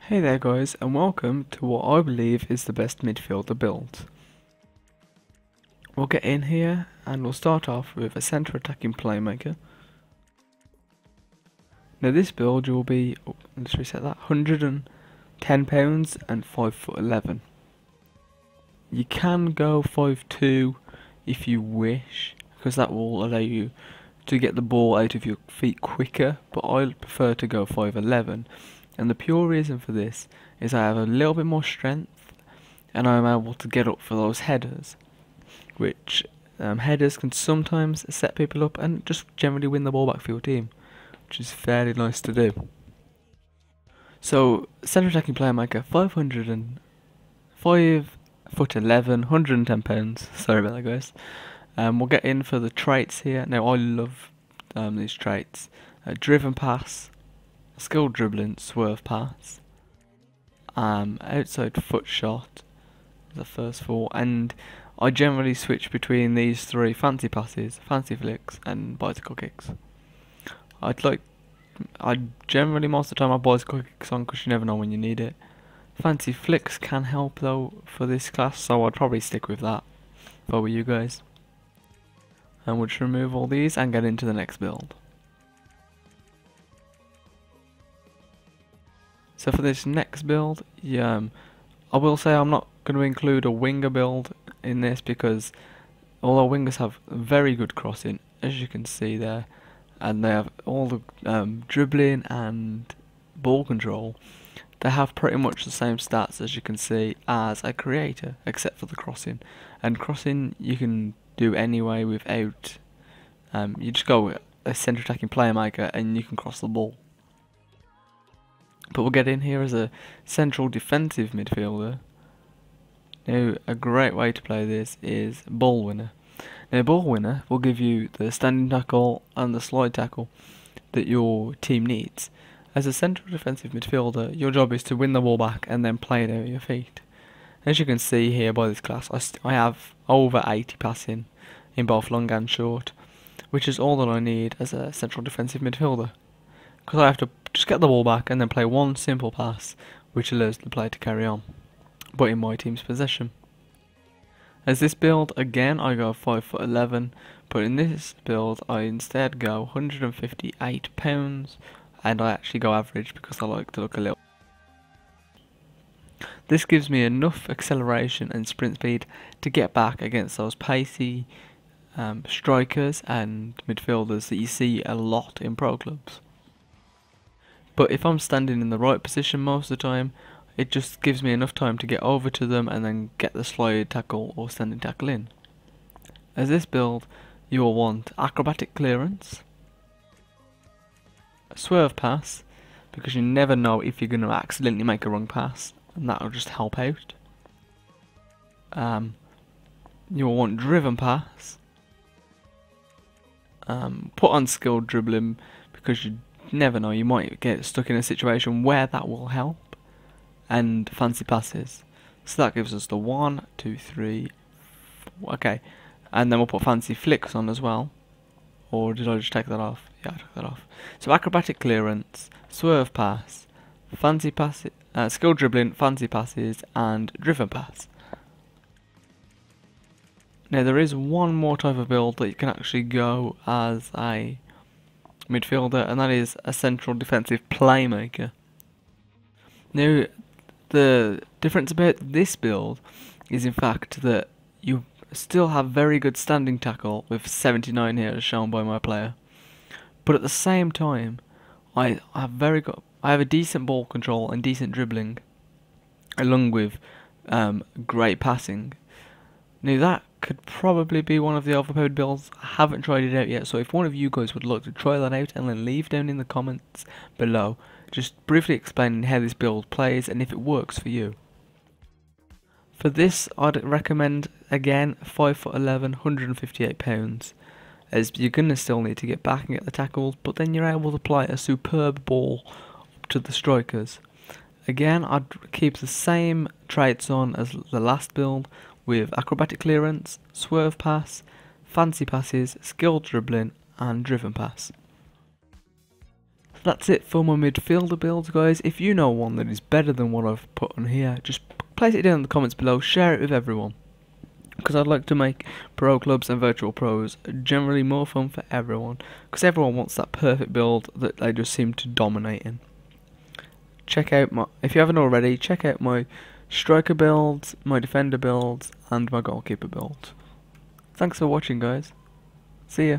Hey there guys, and welcome to what I believe is the best midfielder build. We'll get in here and we'll start off with a centre attacking playmaker. Now this build will be, let's reset that, £110 and 5'11". You can go 5'2" if you wish, because that will allow you to get the ball out of your feet quicker, but I prefer to go 5'11". And the pure reason for this is I have a little bit more strength and I'm able to get up for those headers, which headers can sometimes set people up and just generally win the ball back for your team, which is fairly nice to do. So, centre attacking playmaker, 5'11", £110, sorry about that guys. We'll get in for the traits here. Now I love these traits. Driven pass, skilled dribbling, swerve pass, outside foot shot, the first four, and I generally switch between these three: fancy passes, fancy flicks, and bicycle kicks. I generally most of the time have bicycle kicks on because you never know when you need it. Fancy flicks can help though for this class, so I'd probably stick with that if I were you guys. And we'll just remove all these and get into the next build. So for this next build, I will say I'm not going to include a winger build in this because although wingers have very good crossing, as you can see there, and they have all the dribbling and ball control, they have pretty much the same stats as you can see as a creator, except for the crossing. And crossing you can do anyway without, you just go with a centre attacking playmaker and you can cross the ball. But we'll get in here as a central defensive midfielder. Now, a great way to play this is ball winner. Now, ball winner will give you the standing tackle and the slide tackle that your team needs. As a central defensive midfielder, your job is to win the ball back and then play it out of your feet. As you can see here by this class, I have over 80 passing in both long and short, which is all that I need as a central defensive midfielder, because I have to just get the ball back and then play one simple pass which allows the player to carry on, but in my team's possession. As this build, again I go 5'11", but in this build I instead go £158 and I actually go average because I like to look a little. This gives me enough acceleration and sprint speed to get back against those pacey strikers and midfielders that you see a lot in pro clubs. But if I'm standing in the right position most of the time, it just gives me enough time to get over to them and then get the slide tackle or standing tackle in. As this build, you will want acrobatic clearance, a swerve pass, because you never know if you're going to accidentally make a wrong pass, and that will just help out. You will want driven pass, put on skilled dribbling, because you never know, you might get stuck in a situation where that will help, and fancy passes. So that gives us the 1, 2, 3, 4, okay, and then we'll put fancy flicks on as well. Or did I just take that off? Yeah, I took that off. So acrobatic clearance, swerve pass, fancy passes, skilled dribbling, fancy passes, and driven pass. Now there is one more type of build that you can actually go as a midfielder, and that is a central defensive playmaker. Now the difference about this build is in fact that you still have very good standing tackle with 79 here as shown by my player, but at the same time I have a decent ball control and decent dribbling along with great passing. Now that could probably be one of the overpowered builds. I haven't tried it out yet, so if one of you guys would like to try that out, and then leave down in the comments below just briefly explaining how this build plays and if it works for you. For this I'd recommend again 5'11", £158, as you're going to still need to get back and get the tackles, but then you're able to apply a superb ball up to the strikers. Again, I'd keep the same traits on as the last build, with acrobatic clearance, swerve pass, fancy passes, skilled dribbling, and driven pass. That's it for my midfielder builds, guys. If you know one that is better than what I've put on here, just place it down in the comments below, share it with everyone. Because I'd like to make pro clubs and virtual pros generally more fun for everyone. Because everyone wants that perfect build that they just seem to dominate in. Check out if you haven't already, check out my striker builds, my defender builds, and my goalkeeper builds. Thanks for watching, guys. See ya.